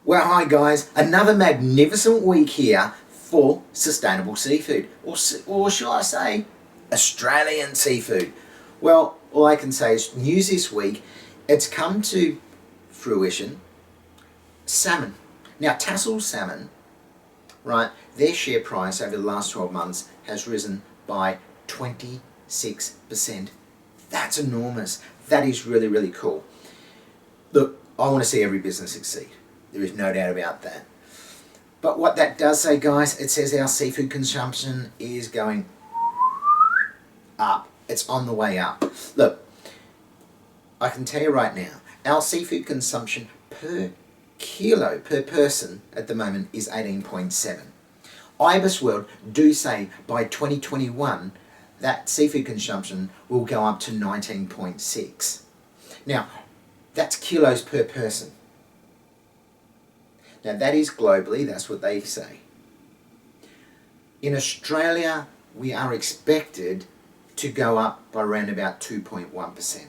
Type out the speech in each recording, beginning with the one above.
Well, hi guys, another magnificent week here for sustainable seafood, or shall I say, Australian seafood. Well, all I can say is news this week, it's come to fruition, salmon. Now, Tassal salmon, right, their share price over the last 12 months has risen by 26%. That's enormous. That is really, really cool. Look, I want to see every business succeed. There is no doubt about that. But what that does say, guys, it says our seafood consumption is going up. It's on the way up. Look, I can tell you right now, our seafood consumption per kilo per person at the moment is 18.7. IBIS World do say by 2021 that seafood consumption will go up to 19.6. Now, that's kilos per person. Now that is globally, that's what they say. In Australia, we are expected to go up by around about 2.1%.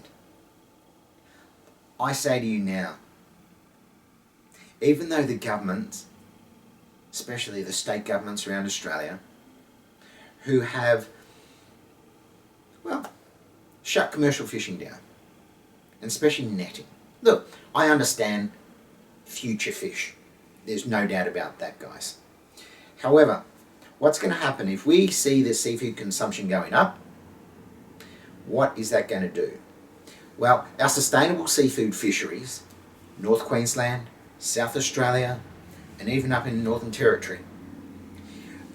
I say to you now, even though the governments, especially the state governments around Australia, who have, well, shut commercial fishing down, and especially netting. Look, I understand future fish. There's no doubt about that, guys. However, what's going to happen if we see the seafood consumption going up? What is that going to do? Well, our sustainable seafood fisheries, North Queensland, South Australia, and even up in Northern Territory,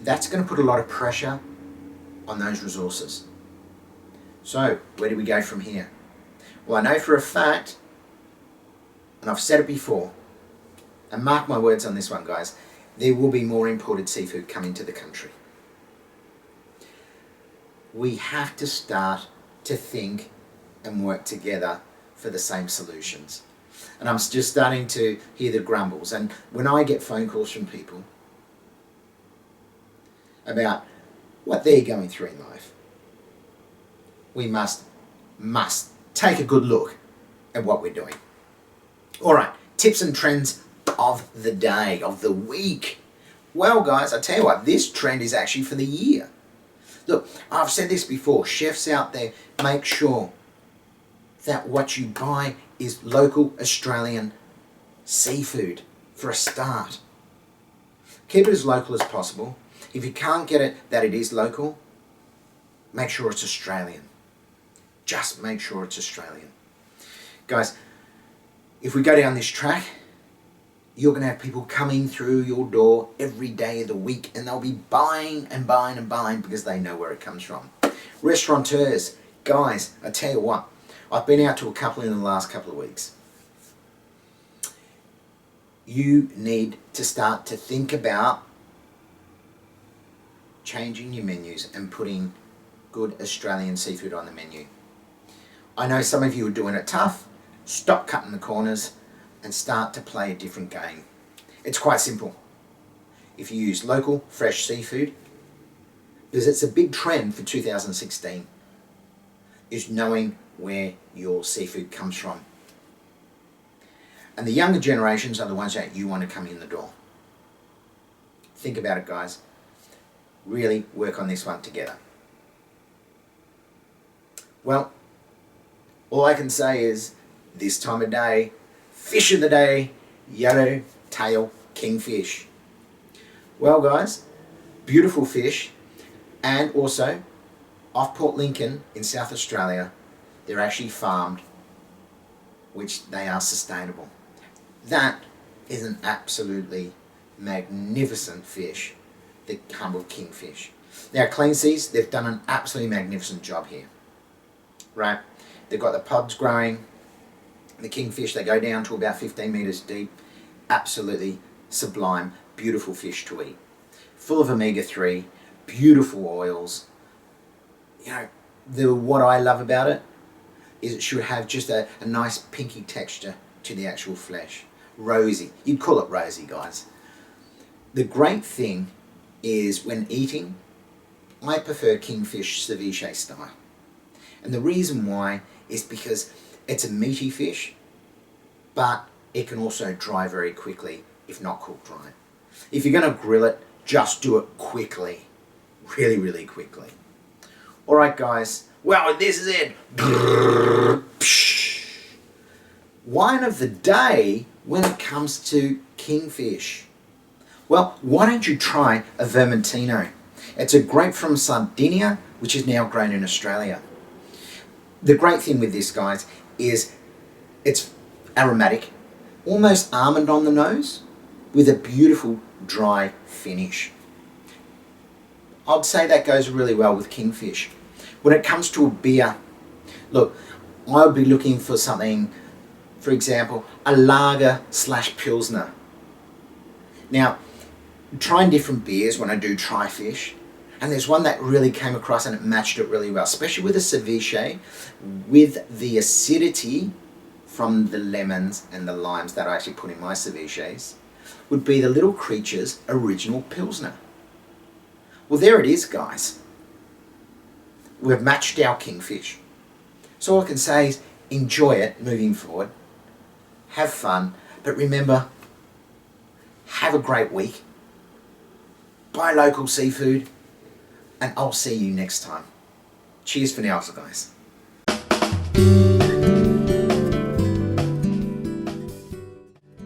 that's going to put a lot of pressure on those resources. So, where do we go from here? Well, I know for a fact, and I've said it before, and mark my words on this one, guys, there will be more imported seafood coming to the country. We have to start to think and work together for the same solutions. And I'm just starting to hear the grumbles. And when I get phone calls from people about what they're going through in life, we must take a good look at what we're doing. All right, tips and trends of the day, of the week. Well, guys, I tell you what, this trend is actually for the year. Look, I've said this before, chefs out there, make sure that what you buy is local Australian seafood for a start. Keep it as local as possible. If you can't get it that it is local, make sure it's Australian. Just make sure it's Australian. Guys, if we go down this track, you're going to have people coming through your door every day of the week, and they'll be buying and buying and buying because they know where it comes from. Restaurateurs, guys, I tell you what, I've been out to a couple in the last couple of weeks. You need to start to think about changing your menus and putting good Australian seafood on the menu. I know some of you are doing it tough. Stop cutting the corners and start to play a different game. It's quite simple. If you use local, fresh seafood, because it's a big trend for 2016, is knowing where your seafood comes from. And the younger generations are the ones that you want to come in the door. Think about it, guys. Really work on this one together. Well, all I can say is this time of day, fish of the day, yellow tail kingfish. Well, guys, beautiful fish, and also off Port Lincoln in South Australia, they're actually farmed, which they are sustainable. That is an absolutely magnificent fish, the Campbell Kingfish. Now, Cleanseas, they've done an absolutely magnificent job here, right? They've got the pods growing. The kingfish, they go down to about 15 metres deep. Absolutely sublime, beautiful fish to eat. Full of omega-3, beautiful oils. You know, what I love about it is it should have just a nice pinky texture to the actual flesh. Rosy. You'd call it rosy, guys. The great thing is when eating, I prefer kingfish ceviche style. And the reason why is because it's a meaty fish, but it can also dry very quickly if not cooked right. If you're going to grill it, just do it quickly. Really, really quickly. Alright guys, well, this is it. Wine of the day when it comes to kingfish. Well, why don't you try a Vermentino? It's a grape from Sardinia, which is now grown in Australia. The great thing with this, guys, is it's aromatic, almost almond on the nose, with a beautiful dry finish. I'd say that goes really well with kingfish. When it comes to a beer, look, I would be looking for something, for example, a lager / pilsner. Now, trying different beers when I do try fish, and there's one that really came across and it matched it really well, especially with a ceviche, with the acidity from the lemons and the limes that I actually put in my ceviches, would be the Little Creatures Original Pilsner. Well, there it is, guys. We've matched our kingfish. So all I can say is enjoy it moving forward. Have fun. But remember, have a great week. Buy local seafood. And I'll see you next time. Cheers for now, guys.